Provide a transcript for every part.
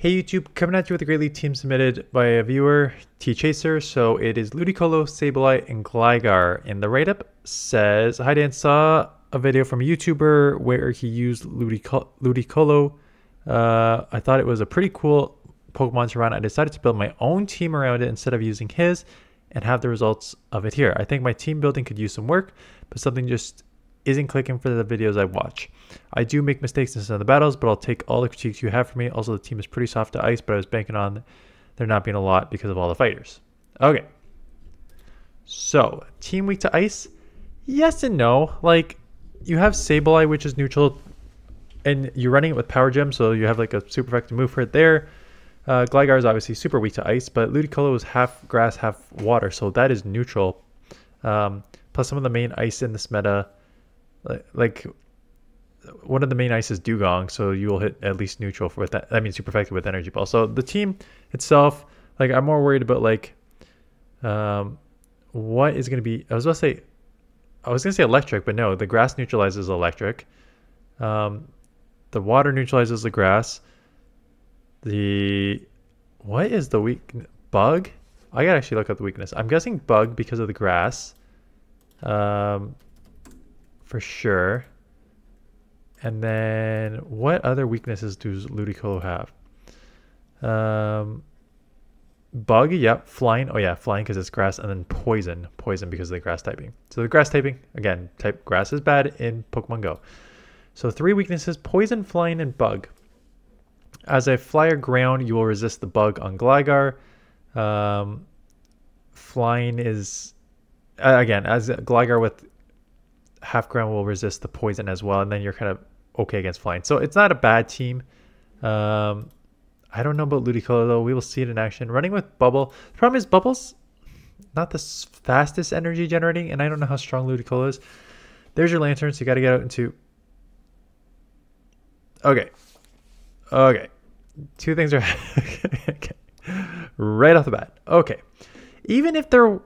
Hey YouTube, coming at you with a Great League team submitted by a viewer, T Chaser. So it is Ludicolo, Sableye, and Gligar. And the write-up says, "Hi Dan, saw a video from a YouTuber where he used Ludicolo. I thought it was a pretty cool Pokemon to run. I decided to build my own team around it instead of using his and have the results of it here. I think my team building could use some work, but something just isn't clicking for the videos I watch. I do make mistakes in some of the battles, but I'll take all the critiques you have for me. Also, the team is pretty soft to ice, but I was banking on there not being a lot because of all the fighters." Okay. So, team weak to ice? Yes and no. Like, you have Sableye, which is neutral, and you're running it with Power Gem, so you have like a super effective move for it there. Gligar is obviously super weak to ice, but Ludicolo is half grass, half water, so that is neutral. Plus some of the main ice in this meta, like one of the main ice is Dugong, so you will hit at least neutral with that. I mean, super effective with Energy Ball. So the team itself, like, I'm more worried about like what is going to be. I was gonna say electric, but no, the grass neutralizes electric. The water neutralizes the grass. What is the weak bug? I gotta actually look up the weakness. I'm guessing bug because of the grass. For sure. And then what other weaknesses does Ludicolo have? Bug, yep. Flying, oh yeah, flying because it's grass, and then poison because of the grass typing. So the grass typing, again, type grass is bad in Pokemon Go. So 3 weaknesses: poison, flying, and bug. As a flyer ground, you will resist the bug on Gligar. Flying is, again, as Gligar with half ground will resist the poison as well, and then you're kind of okay against flying. So it's not a bad team. I don't know about Ludicolo though. We will see it in action. Running with Bubble. The problem is Bubble's not the fastest energy generating, and I don't know how strong Ludicolo is. There's your lantern, so you got to get out into... Okay. Two things are... Okay. Right off the bat. Okay. Even if they're...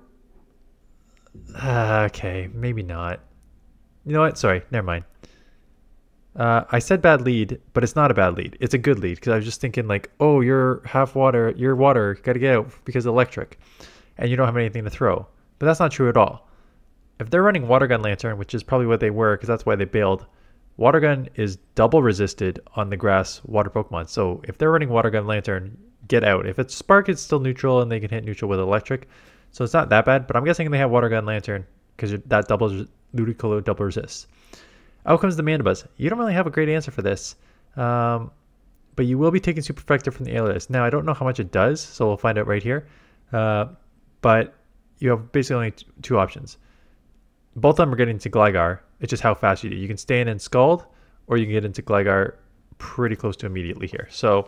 okay, maybe not. You know what? Sorry, never mind. I said bad lead, but it's not a bad lead. It's a good lead because I was just thinking like, oh, you're half water, you're water, got to get out because of electric, and you don't have anything to throw. But that's not true at all. If they're running Water Gun Lantern, which is probably what they were because that's why they bailed, Water Gun is double resisted on the grass water Pokemon. So if they're running Water Gun Lantern, get out. If it's Spark, it's still neutral and they can hit neutral with electric. So it's not that bad, but I'm guessing they have Water Gun Lantern because that doubles Ludicolo double resists. Out comes the Mandibuzz. You don't really have a great answer for this, but you will be taking super effective from the alias. Now I don't know how much it does, so we'll find out right here. But you have basically only 2 options. Both of them are getting to Gligar. It's just how fast you do. You can stay in and Scald, or you can get into Gligar pretty close to immediately here. So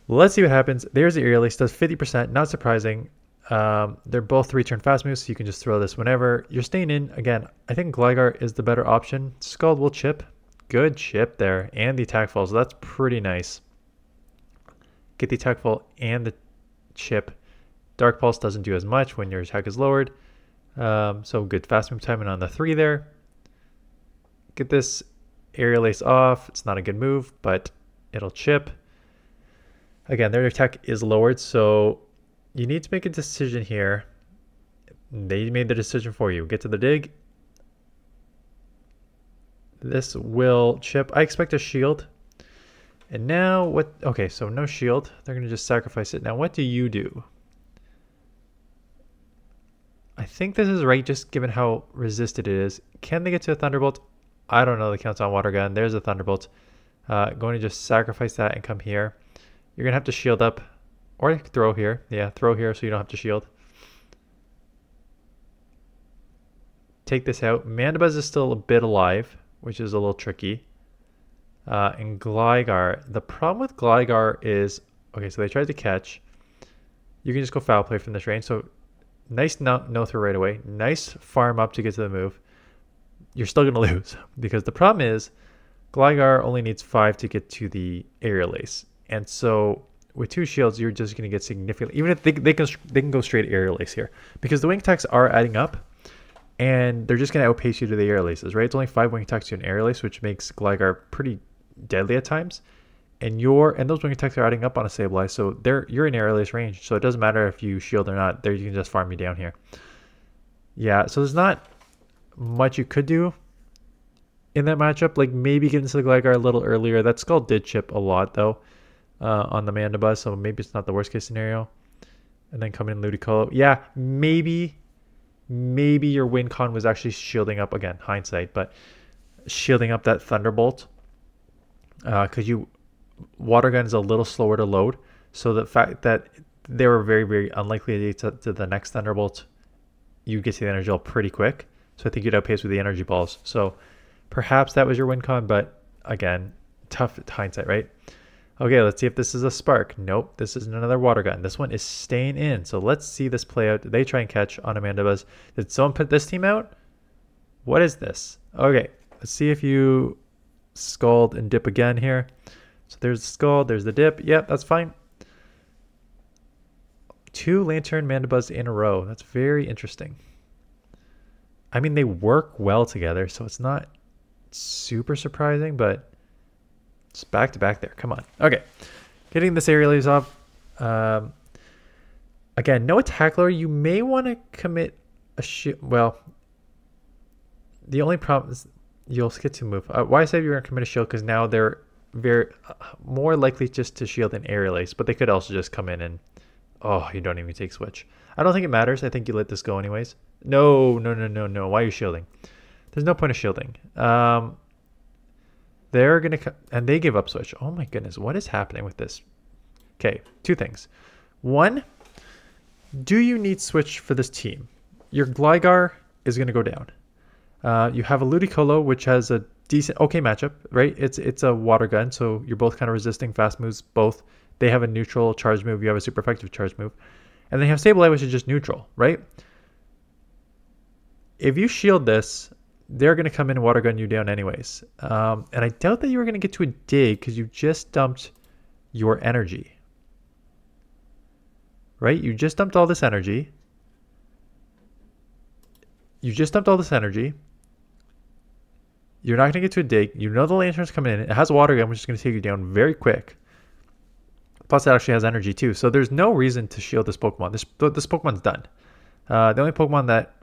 let's see what happens. There's the alias, does 50%. Not surprising. They're both 3-turn fast moves, so you can just throw this whenever. You're staying in. Again, I think Gligar is the better option. Scald will chip. Good chip there. And the attack fall, so that's pretty nice. Get the attack fall and the chip. Dark Pulse doesn't do as much when your attack is lowered. So good fast move timing on the 3 there. Get this Aerial Ace off. It's not a good move, but it'll chip. Again, their attack is lowered, so you need to make a decision here. They made the decision for you. Get to the dig. This will chip. I expect a shield. And now what? Okay, so no shield. They're going to just sacrifice it. Now what do you do? I think this is right, just given how resisted it is. Can they get to a Thunderbolt? I don't know the counts on Water Gun. There's a Thunderbolt. Going to just sacrifice that and come here. You're going to have to shield up. Or throw here. Yeah, throw here so you don't have to shield. Take this out. Mandibuzz is still a bit alive, which is a little tricky. And Gligar. The problem with Gligar is... Okay, so they tried to catch. You can just go foul play from this range. So nice no throw right away. Nice farm up to get to the move. You're still going to lose. Because the problem is Gligar only needs 5 to get to the Aerial Ace. And so... with 2 shields, you're just going to get significant. Even if they can go straight Aerial Ace here, because the wing attacks are adding up, and they're just going to outpace you to the Aerial Aces, right? It's only 5 wing attacks to an Aerial Ace, which makes Gligar pretty deadly at times. and those wing attacks are adding up on a Sableye, so you're in area's range, so it doesn't matter if you shield or not. There, you can just farm me down here. Yeah, so there's not much you could do in that matchup. Like maybe get into the Gligar a little earlier. That Skull did chip a lot though on the Mandibuzz, so maybe it's not the worst case scenario. And then come in Ludicolo. Yeah, maybe your win con was actually shielding up, again, hindsight, but shielding up that Thunderbolt. Because Water Gun is a little slower to load. So the fact that they were very, very unlikely to the next Thunderbolt, you get to the energy ball pretty quick. So I think you'd outpace with the energy balls. So perhaps that was your win con, but again, tough hindsight, right? Okay, let's see if this is a Spark. Nope, this is another Water Gun. This one is staying in. So let's see this play out. They try and catch on Amandabuzz. Did someone put this team out? What is this? Okay, let's see if you Scald and dip again here. So there's the Scald, there's the dip. Yep, that's fine. 2 Lantern Mandibuzz in a row. That's very interesting. I mean, they work well together, so it's not super surprising, but it's back to back there. Come on. Okay. Getting this aerial leaves off. Again, no attack lower. You may want to commit a shield. Well, the only problem is you'll get to move. Why I said you're going to commit a shield, because now they're very more likely just to shield an aerial ace, but they could also just come in and, oh, you don't even take switch. I don't think it matters. I think you let this go anyways. No. Why are you shielding? There's no point of shielding. They're going to... And they give up switch. Oh my goodness. What is happening with this? Okay. 2 things. 1, do you need switch for this team? Your Gligar is going to go down. You have a Ludicolo, which has a decent... Okay matchup, right? It's a Water Gun, so you're both kind of resisting fast moves. Both. They have a neutral charge move. You have a super effective charge move. And then you have Sableye, which is just neutral, right? If you shield this, they're going to come in and Water Gun you down anyways. And I doubt that you were going to get to a dig because you just dumped your energy. Right? You just dumped all this energy. You're not going to get to a dig. You know the Lantern's coming in. It has a Water Gun, which is going to take you down very quick. Plus, it actually has energy too. So there's no reason to shield this Pokemon. This Pokemon's done. The only Pokemon that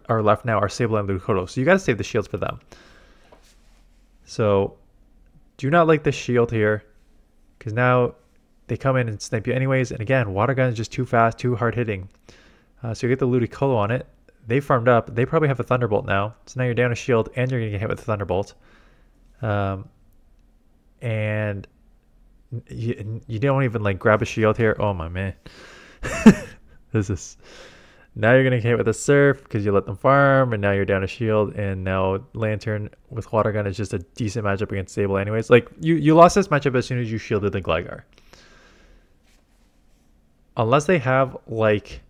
are left now are Sableye and Ludicolo. So you got to save the shields for them. So do not like this shield here, because now they come in and snipe you anyways. And again, Water Gun is just too fast, too hard hitting. So you get the Ludicolo on it. They farmed up. They probably have a Thunderbolt now. So now you're down a shield and you're going to get hit with the Thunderbolt. And you don't even like grab a shield here. Oh my man. This is... Now you're going to get hit with a Surf because you let them farm, and now you're down a shield, and now Lantern with Water Gun is just a decent matchup against Sable anyways. Like, you lost this matchup as soon as you shielded the Gligar. Unless they have, like...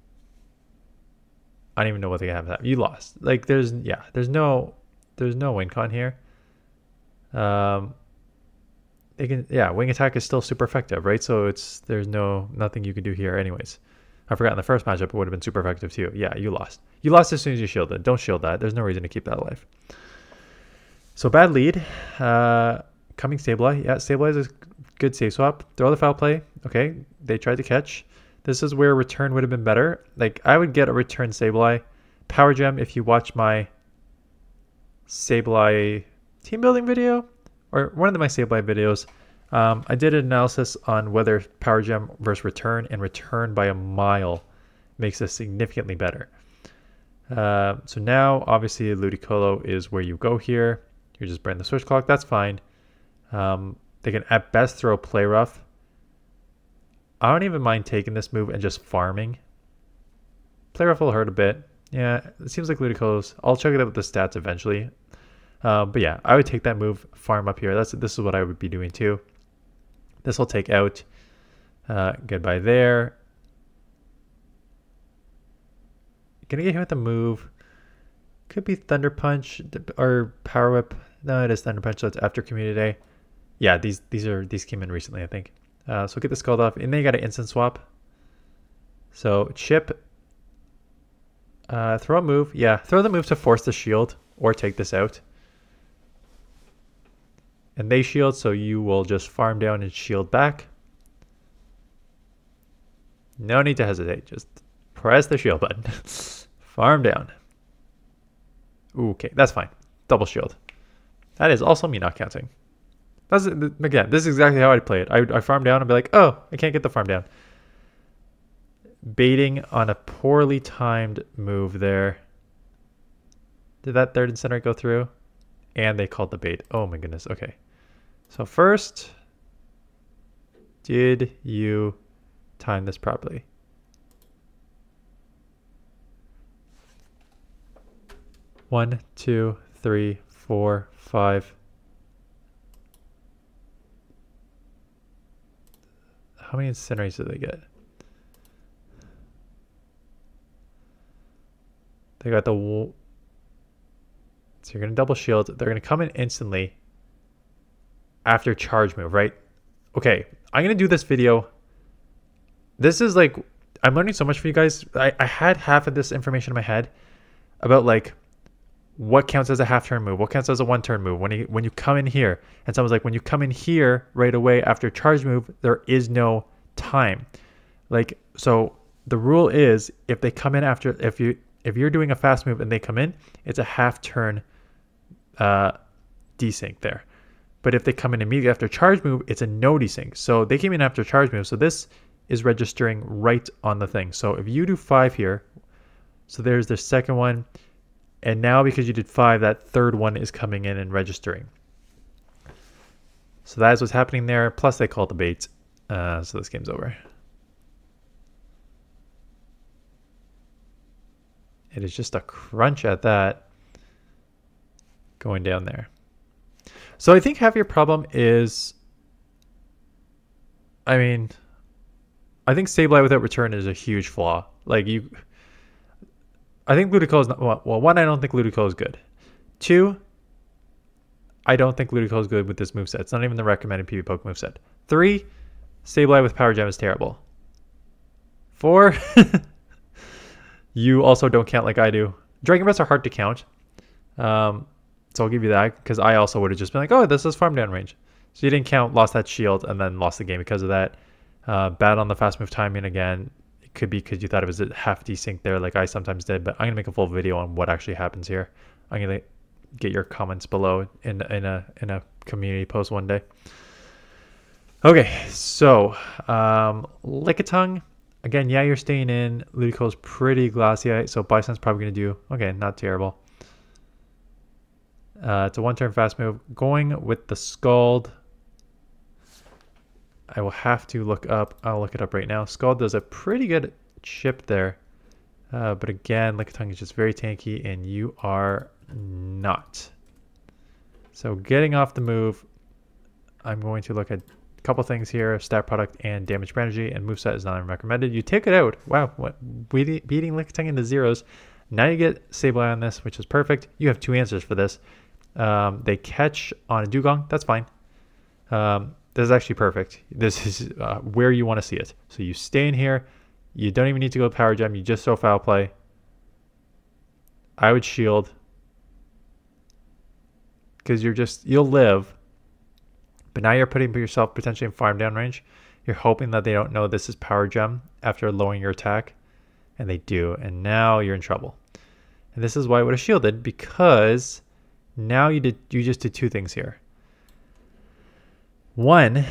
I don't even know what they have. You lost. Like, there's no win con here. Wing attack is still super effective, right? So there's nothing you can do here anyways. I forgot in the first matchup it would have been super effective too. Yeah, you lost. You lost as soon as you shielded. Don't shield that. There's no reason to keep that alive. So bad lead. Coming Sableye. Yeah, Sableye is a good save swap. Throw the foul play. Okay, they tried to catch. This is where return would have been better. Like, I would get a return Sableye. Power Gem, if you watch my Sableye team building video, or one of my Sableye videos, I did an analysis on whether Power Gem versus Return, and Return by a mile makes this significantly better. So now, obviously, Ludicolo is where you go here. You're just burning the Switch Clock. That's fine. They can, at best, throw Play Rough. I don't even mind taking this move and just farming. Play Rough will hurt a bit. Yeah, it seems like Ludicolo's. I'll check it out with the stats eventually. But yeah, I would take that move, farm up here. This is what I would be doing too. This will take out. Goodbye there. Gonna get hit with a move. Could be Thunder Punch or Power Whip. No, it is Thunder Punch. So it's after Community Day. Yeah, these came in recently, I think. So get the Scald off, and then you got an instant swap. So chip. Throw a move. Yeah, throw the move to force the shield or take this out. and they shield, so you will just farm down and shield back. No need to hesitate. Just press the shield button. Farm down. Okay, that's fine. Double shield. That is also me not counting. That's, again, this is exactly how I'd play it. I farm down and be like, oh, I can't get the farm down. Baiting on a poorly timed move there. Did that third incinerate go through? And they called the bait. Oh my goodness. Okay. So first, did you time this properly? One, two, three, 4, 5. How many incinerates did they get? They got the... So you're going to double shield. They're going to come in instantly after charge move, right? Okay, I'm going to do this video. This is like... I'm learning so much for you guys. I had half of this information in my head about like what counts as a half turn move, what counts as a 1 turn move. When you come in here, and someone's like, when you come in here right away after charge move, there is no time. Like, so the rule is if they come in after, if you're doing a fast move and they come in, it's a half turn desync there. But if they come in immediately after charge move, it's a no desync. So they came in after charge move, so this is registering right on the thing. So if you do 5 here, so there's the second one, and now because you did 5, that third one is coming in and registering. So that is what's happening there. Plus they called the bait. So this game's over. It is just a crunch at that going down there. So I think half your problem is, I mean, I think Sableye without return is a huge flaw. Like I think Ludicolo is not, well, 1, I don't think Ludicolo is good. 2, I don't think Ludicolo is good with this moveset. It's not even the recommended PvP Poke moveset. 3, Sableye with Power Gem is terrible. 4, you also don't count like I do. Dragon Breaths are hard to count. So I'll give you that, because I also would have just been like, oh, this is farm down range. So you didn't count, lost that shield, and then lost the game because of that. Bad on the fast move timing again. It could be because you thought it was a half desync there like I sometimes did, but I'm going to make a full video on what actually happens here. I'm going to get your comments below in a community post one day. Okay, so Lickitung. Again, yeah, you're staying in. Ludicolo's pretty glassy, so Bison's probably going to do, okay, not terrible. It's a 1-turn fast move. Going with the Scald. I will have to look up. I'll look it up right now. Scald does a pretty good chip there. But again, Lickitung is just very tanky, and you are not. So getting off the move, I'm going to look at a couple things here. Stat product and damage per energy, and moveset is not recommended. You take it out. Wow, beating Lickitung into zeros. Now you get Sableye on this, which is perfect. You have 2 answers for this. They catch on a Dugong. That's fine. This is actually perfect. This is where you want to see it. So you stay in here. You don't even need to go Power Gem. You just so foul play. I would shield. Because you'll live. But now you're putting yourself potentially in farm down range. You're hoping that they don't know this is Power Gem after lowering your attack. And they do. And now you're in trouble. And this is why I would have shielded. Because now you just did 2 things here. 1,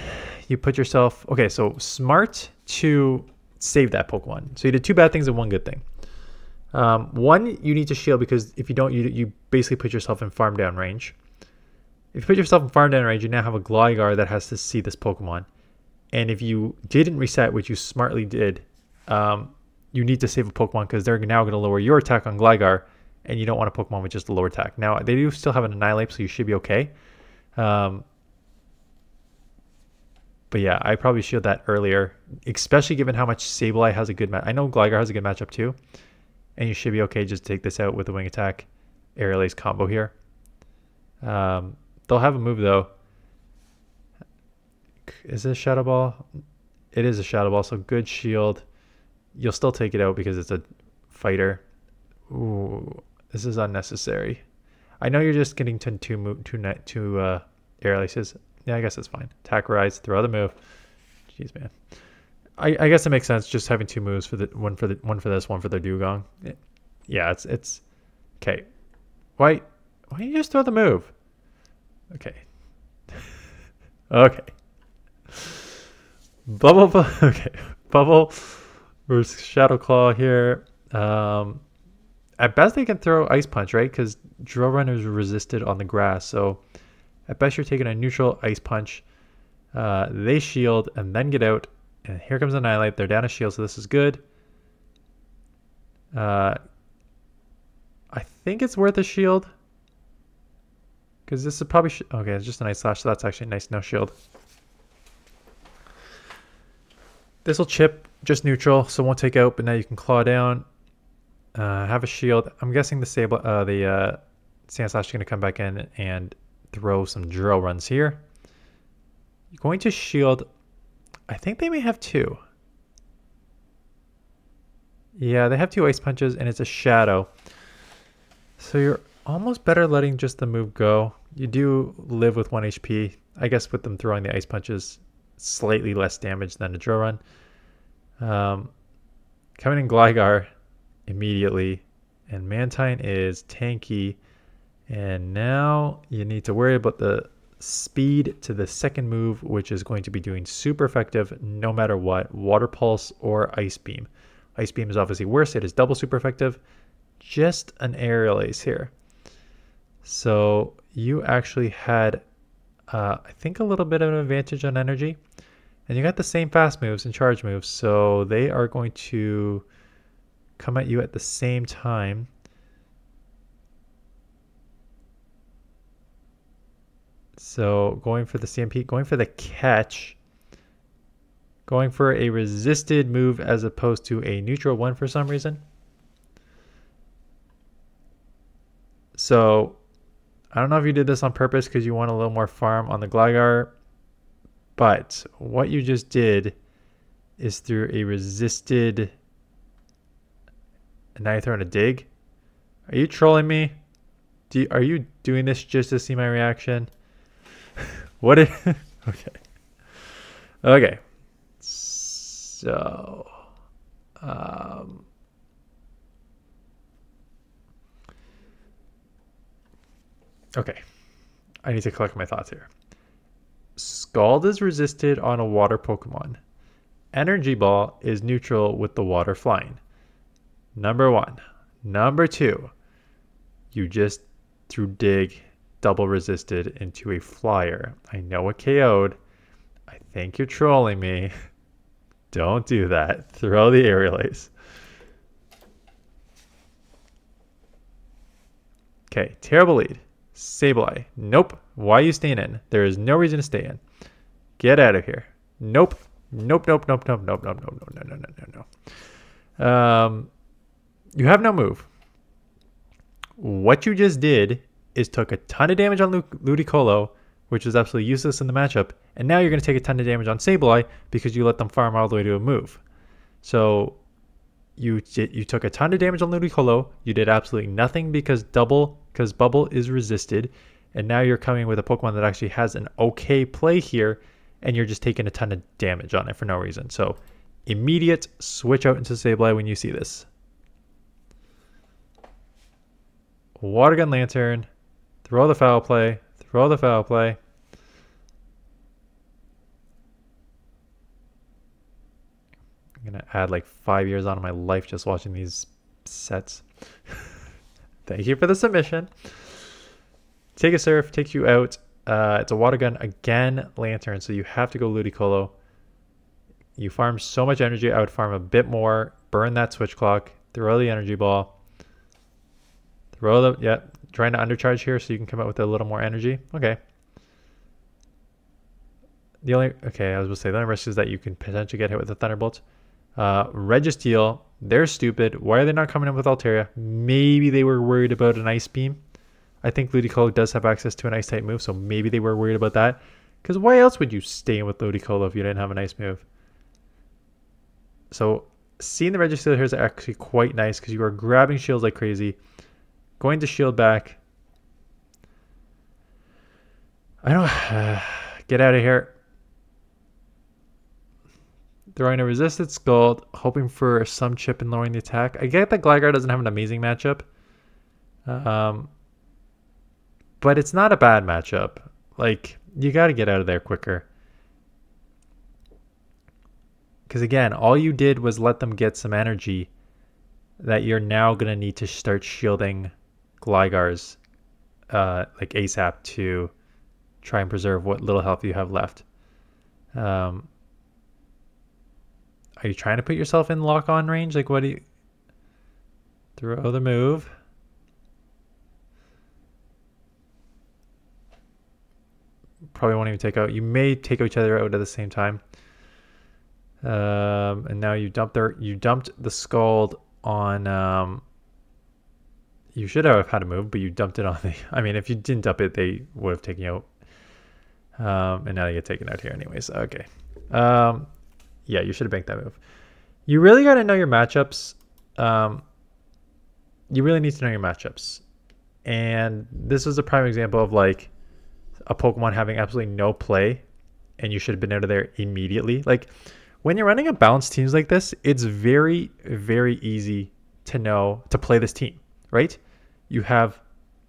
you put yourself... Okay, so smart to save that Pokemon. So you did 2 bad things and 1 good thing. 1, you need to shield because if you don't, you basically put yourself in farm down range. If you put yourself in farm down range, you now have a Gligar that has to see this Pokemon. And if you didn't reset, which you smartly did, you need to save a Pokemon because they're now going to lower your attack on Gligar, and you don't want a Pokemon with just a lower attack. Now, they do still have an Annihilate, so you should be okay. But yeah, I probably shielded that earlier, especially given how much Sableye has a good match. I know Gligar has a good matchup too, and you should be okay. Just take this out with the Wing Attack, Aerial Ace combo here. They'll have a move though. Is this Shadow Ball? It is a Shadow Ball, so good shield. You'll still take it out because it's a fighter. Ooh, this is unnecessary. I know you're just getting to two Air Laces. Yeah, I guess it's fine. Attack Rise, throw the move. Jeez, man. I guess it makes sense just having 2 moves for the one for this, one for the Dugong. Yeah, it's okay. Why don't you just throw the move? Okay. Okay. Bubble. Okay. Bubble versus Shadow Claw here. At best they can throw Ice Punch, right? Because Drill Runner is resisted on the grass, so at best you're taking a neutral Ice Punch. They shield and then get out, and here comes Annihilate. They're down a shield, so this is good. I think it's worth a shield, because this is probably okay. It's just an Ice Slash, so that's actually nice. No shield. This will chip, just neutral, so won't take out. But now you can claw down. Have a shield. I'm guessing the Sand Slash is going to come back in and throw some drill runs here. You're going to shield. I think they may have 2. Yeah, they have 2 Ice Punches, and it's a Shadow. So you're almost better letting just the move go. You do live with 1 HP. I guess with them throwing the Ice Punches, slightly less damage than a drill run. Coming in Gligar immediately, and Mantine is tanky, and now you need to worry about the speed to the second move, which is going to be doing super effective no matter what. Water Pulse or Ice Beam. Ice Beam is obviously worse. It is double super effective. Just an Aerial Ace here. So you actually had I think a little bit of an advantage on energy, and you got the same fast moves and charge moves, so they are going to come at you at the same time. So going for the CMP, going for the catch, going for a resisted move as opposed to a neutral one for some reason. So I don't know if you did this on purpose because you want a little more farm on the Gligar, but what you just did is through a resisted, and now you're throwing a dig. Are you trolling me? Are you doing this just to see my reaction? What is okay. Okay. So okay. I need to collect my thoughts here. Scald is resisted on a water Pokemon. Energy Ball is neutral with the water flying. Number 1. Number 2. You just threw Dig double resisted into a flyer. I know it KO'd. I think you're trolling me. Don't do that. Throw the Aerial Ace. Okay, terrible lead. Sableye. Nope. Why are you staying in? There is no reason to stay in. Get out of here. Nope. Nope, nope, nope, nope, nope, nope, nope, no, no, no, no, no. You have no move. What you just did is took a ton of damage on Ludicolo, which is absolutely useless in the matchup, and now you're going to take a ton of damage on Sableye because you let them farm all the way to a move. So you took a ton of damage on Ludicolo. You did absolutely nothing because Bubble is resisted, and now you're coming with a Pokemon that actually has an okay play here, and you're just taking a ton of damage on it for no reason. So immediate switch out into Sableye when you see this. Water Gun Lantern, throw the foul play, throw the foul play. I'm going to add like 5 years onto my life just watching these sets. Thank you for the submission. Take a Surf, takes you out. It's a Water Gun, again, Lantern, so you have to go Ludicolo. You farm so much energy, I would farm a bit more, burn that Switch Clock, throw the Energy Ball. Throw the, yeah, trying to undercharge here so you can come out with a little more energy. Okay. The only, okay, I was going to say, the only risk is that you can potentially get hit with a Thunderbolt. Registeel, they're stupid. Why are they not coming in with Altaria? Maybe they were worried about an Ice Beam. I think Ludicolo does have access to an Ice type move, so maybe they were worried about that. Because why else would you stay in with Ludicolo if you didn't have an Ice move? So seeing the Registeel here is actually quite nice because you are grabbing shields like crazy. Going to shield back. I don't... get out of here. Throwing a resisted Scald, hoping for some chip and lowering the attack. I get that Gligar doesn't have an amazing matchup. But it's not a bad matchup. Like, you got to get out of there quicker. Because again, all you did was let them get some energy that you're now going to need to start shielding Gligar's like ASAP to try and preserve what little health you have left. Are you trying to put yourself in lock-on range? Like, what do you... Throw the move. Probably won't even take out... You may take each other out at the same time. And now you dumped the Scald on... you should have had a move, but you dumped it on the... I mean, if you didn't dump it, they would have taken you out. And now you get taken out here anyways. Okay. Yeah, you should have banked that move. You really got to know your matchups. You really need to know your matchups. And this is a prime example of like a Pokemon having absolutely no play and you should have been out of there immediately. Like when you're running a balanced teams like this, it's very, very easy to know to play this team, right? You have,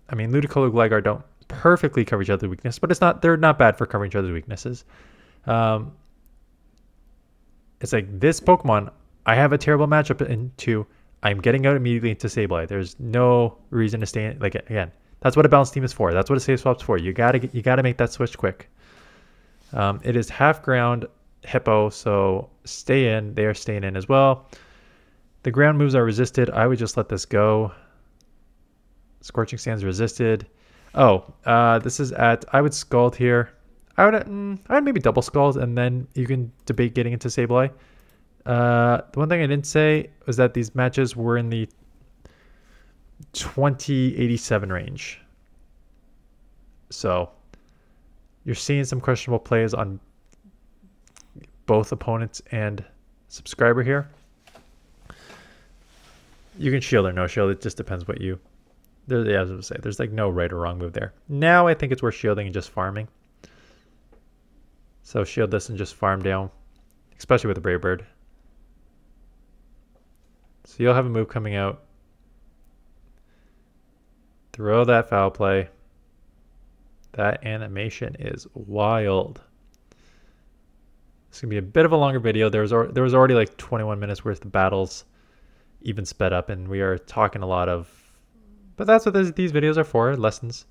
I mean, Ludicolo and Gligar don't perfectly cover each other's weakness, but they're not bad for covering each other's weaknesses. It's like this Pokemon, I have a terrible matchup into. I'm getting out immediately into Sableye. There's no reason to stay in. Like again, that's what a balanced team is for. That's what a save swap's for. You gotta make that switch quick. It is half ground Hippo, so stay in. They are staying in as well. The ground moves are resisted. I would just let this go. Scorching Sands resisted. Oh, this is at. I would Scald here. I would maybe double Scald, and then you can debate getting into Sableye. The one thing I didn't say was that these matches were in the 2087 range. So you're seeing some questionable plays on both opponents and subscriber here. You can shield or no shield. It just depends what you... Yeah, I was going to say, there's like no right or wrong move there. Now I think it's worth shielding and just farming. So shield this and just farm down, especially with the Brave Bird. So you'll have a move coming out. Throw that foul play. That animation is wild. It's going to be a bit of a longer video. There was already like 21 minutes worth of battles, even sped up, and we are talking a lot of... But that's what these videos are for, lessons.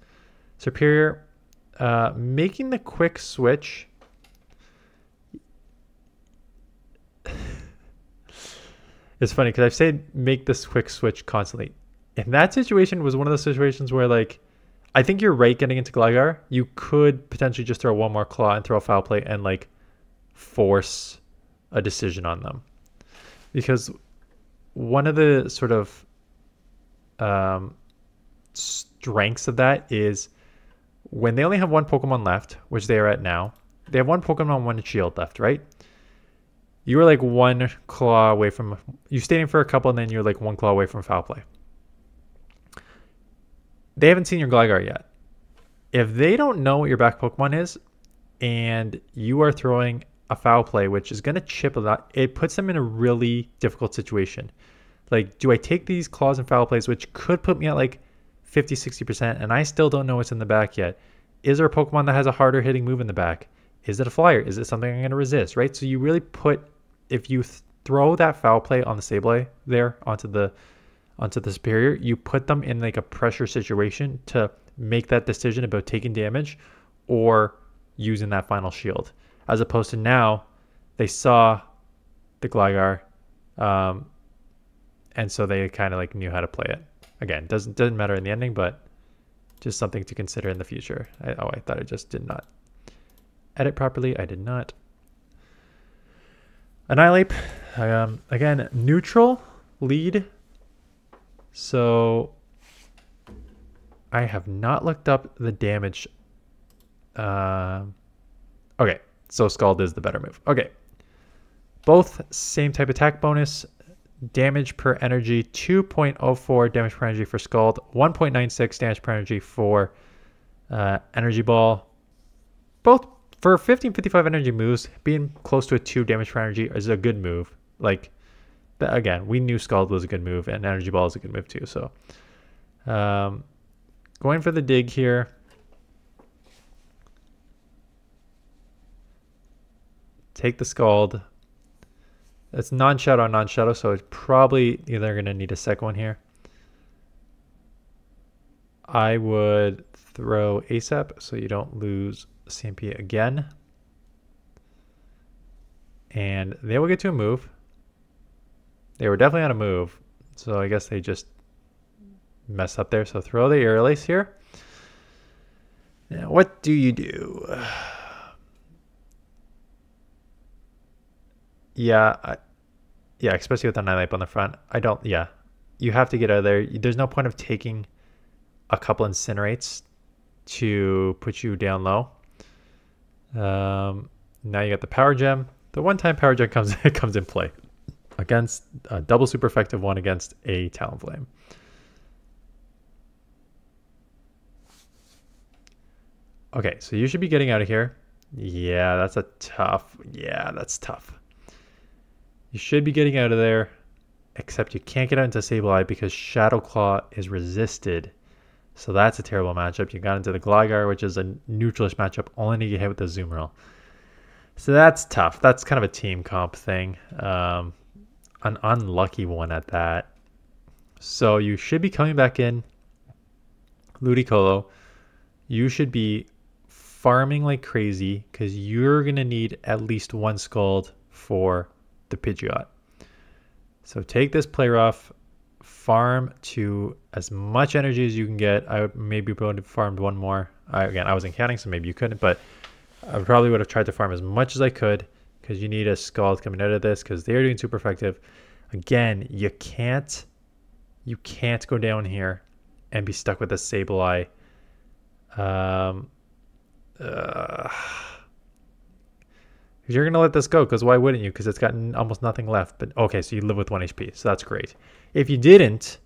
Superior. Making the quick switch... It's funny because I've said make this quick switch constantly. In that situation was one of those situations where like, I think you're right getting into Gligar. You could potentially just throw one more claw and throw a foul play and like force a decision on them. Because one of the sort of strengths of that is when they only have one Pokemon left, which they are at now, they have one Pokemon, one shield left, right? You were like one claw away from... You stayed in for a couple, and then you're like one claw away from foul play. They haven't seen your Gligar yet. If they don't know what your back Pokemon is, and you are throwing a foul play, which is going to chip a lot, it puts them in a really difficult situation. Like, do I take these claws and foul plays, which could put me at like 50, 60%, and I still don't know what's in the back yet? Is there a Pokemon that has a harder hitting move in the back? Is it a flyer? Is it something I'm going to resist, right? So you really put... If you throw that foul play on the Sableye there onto the superior, you put them in like a pressure situation to make that decision about taking damage or using that final shield. As opposed to now, they saw the Gligar, and so they kind of like knew how to play it. Again, doesn't matter in the ending, but just something to consider in the future. I thought I just did not edit properly. I did not. Annihilate, again, neutral lead. So I have not looked up the damage. Okay, so Scald is the better move. Okay, both same type attack bonus. Damage per energy, 2.04 damage per energy for Scald, 1.96 damage per energy for Energy Ball. both for 1555 energy moves, being close to a 2 damage per energy is a good move. Like, again, we knew Scald was a good move, and Energy Ball is a good move too. So, going for the dig here. Take the Scald. It's non-shadow, non-shadow, so it's probably either going to need a second one here. I would throw ASAP so you don't lose CMP again. And they will get to a move. They were definitely on a move, so I guess they just messed up there. So throw the Air Lace here. Now, what do you do? Yeah, especially with the Nightlight on the front. Yeah. You have to get out of there. There's no point of taking a couple Incinerates to put you down low. Now you got the Power Gem. The one-time Power Gem comes in play against a double super effective one against a Talonflame. Okay, so you should be getting out of here. Yeah, that's tough. You should be getting out of there, except you can't get out into Sableye because Shadow Claw is resisted. So that's a terrible matchup. You got into the Gligar, which is a neutralish matchup, only to get hit with the Azumarill. So that's tough. That's kind of a team comp thing. An unlucky one at that. So you should be coming back in Ludicolo. You should be farming like crazy because you're going to need at least one Scald for the Pidgeot. So take this play rough, farm to as much energy as you can get. I would maybe have farmed one more. Again, I wasn't counting, so maybe you couldn't, but I probably would have tried to farm as much as I could because you need a Scald coming out of this because they're doing super effective. Again, you can't go down here and be stuck with a Sableye. You're going to let this go because why wouldn't you? Because it's got almost nothing left. But okay, so you live with 1 HP. So that's great. If you didn't,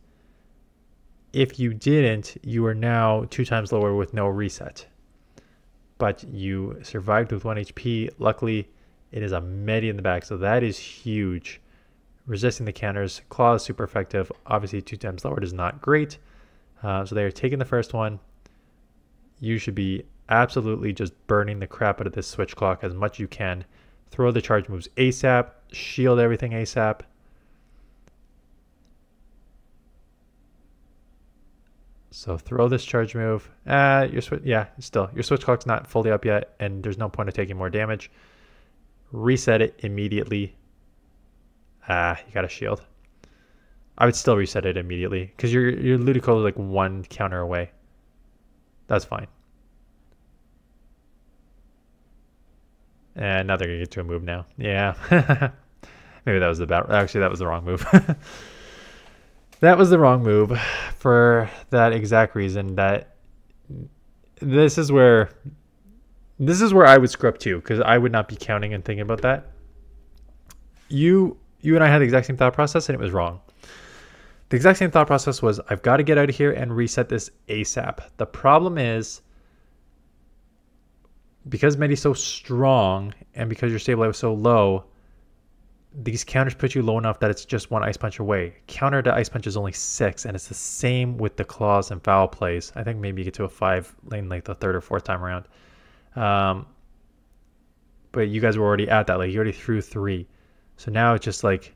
you are now 2 times lower with no reset. But you survived with 1 HP. Luckily, it is a Medi in the back. So that is huge. Resisting the counters. Claw is super effective. Obviously, 2 times lowered is not great. So they are taking the first one. You should be absolutely just burning the crap out of this switch clock as much as you can. Throw the charge moves ASAP. Shield everything ASAP. So throw this charge move. Your switch clock's not fully up yet, and there's no point of taking more damage. Reset it immediately. You got a shield. I would still reset it immediately because your Ludicolo is like 1 counter away. That's fine. And now they're gonna get to a move now. Yeah. Maybe that was actually that was the wrong move. That was the wrong move for that exact reason. That this is where I would screw up too, because I would not be counting and thinking about that. You and I had the exact same thought process, and it was wrong. The exact same thought process was, I've got to get out of here and reset this ASAP. The problem is, because Medi's so strong and because your Sableye was so low, these counters put you low enough that it's just 1 Ice Punch away. Counter to Ice Punch is only 6, and it's the same with the Claws and Foul Plays. I think maybe you get to a 5 lane like the 3rd or 4th time around. But you guys were already at that. Like, you already threw 3. So now it's just like,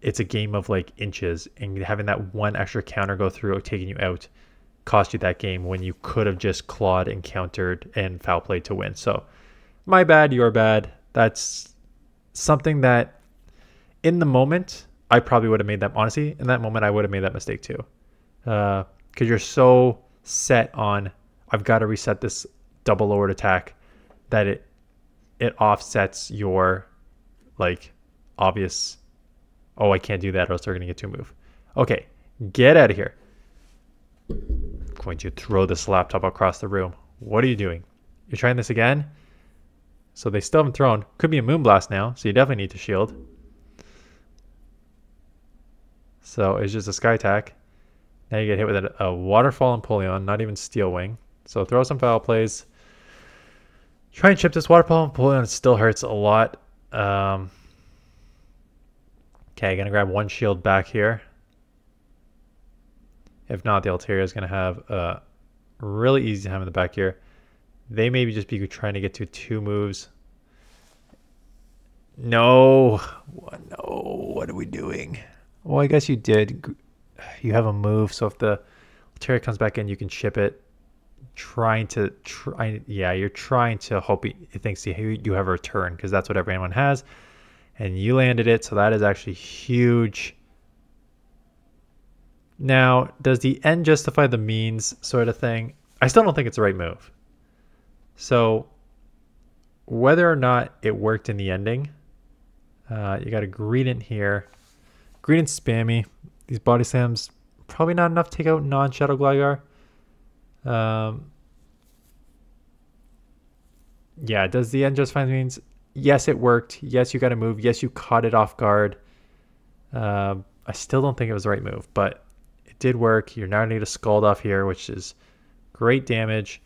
it's a game of like inches, and having that 1 extra counter go through taking you out cost you that game when you could have just clawed and countered and foul played to win. So my bad, your bad. That's something that in the moment I probably would have made that. Honestly, in that moment I would have made that mistake too, because you're so set on, I've got to reset this double lowered attack, that it offsets your like obvious, oh, I can't do that or else they're going to get to a move. Okay, get out of here. I'm going to throw this laptop across the room. What are you doing? You're trying this again? So they still haven't thrown. Could be a Moonblast now, so you definitely need to shield. So it's just a Sky Attack. Now you get hit with a, Waterfall and Empoleon, not even Steel Wing. So throw some foul plays. Try and chip this water pole. Pulling on it still hurts a lot. Okay, gonna grab one shield back here. If not, the Altaria is gonna have a really easy time in the back here. They maybe just be trying to get to 2 moves. No, no, what are we doing? Well, I guess you did. You have a move, so if the Altaria comes back in, you can chip it. Yeah, you're trying to hope it thinks you have a return, because that's what everyone has, and you landed it, so that is actually huge. Now, does the end justify the means sort of thing? I still don't think it's the right move. So whether or not it worked in the ending, you got a Greedent here. Greedent's spammy. These body slams probably not enough to take out non-Shadow Gligar. Yeah, does the end justify the means? Yes, it worked. Yes, you got to move. Yes, you caught it off guard. I still don't think it was the right move, but it did work. You're now going to need a Scald off here, which is great damage.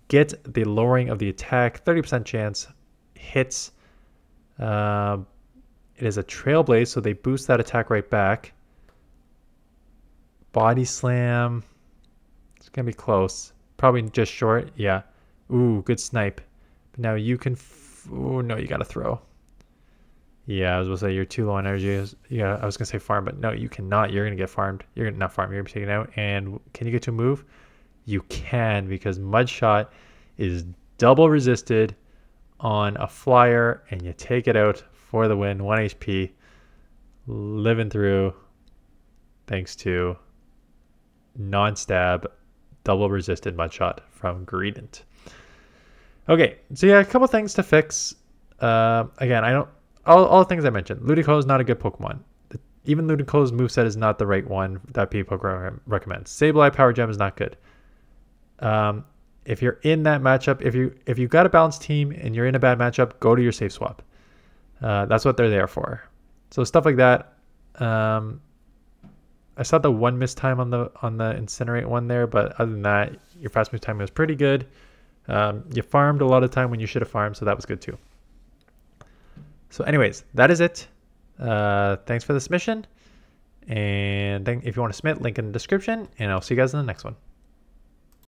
Get the lowering of the attack, 30% chance, hits. It is a Trailblaze, so they boost that attack right back. Body Slam. It's going to be close. Probably just short. Yeah. Ooh, good snipe. But now you can... Oh, no, you got to throw. Yeah, I was going to say you're too low on energy. Yeah, I was going to say farm, but no, you cannot. You're going to get farmed. You're going to not farm. You're going to be taken out. And can you get to a move? You can, because Mud Shot is double resisted on a flyer, and you take it out for the win. 1 HP. Living through thanks to non-stab double resisted Mud Shot from Greedent. Okay, so yeah, a couple things to fix. Again, I don't... All the things I mentioned. Ludicolo is not a good Pokemon. Even Ludicolo's moveset is not the right one that people recommend. Sableye Power Gem is not good. If you're in that matchup, if you got a balanced team and you're in a bad matchup, go to your safe swap. That's what they're there for. So stuff like that. I saw the one miss time on the Incinerate one there, but other than that, your fast move time was pretty good. You farmed a lot of time when you should have farmed, so that was good too. So anyways, that is it. Thanks for the submission. And then if you want to submit, link in the description, and I'll see you guys in the next one.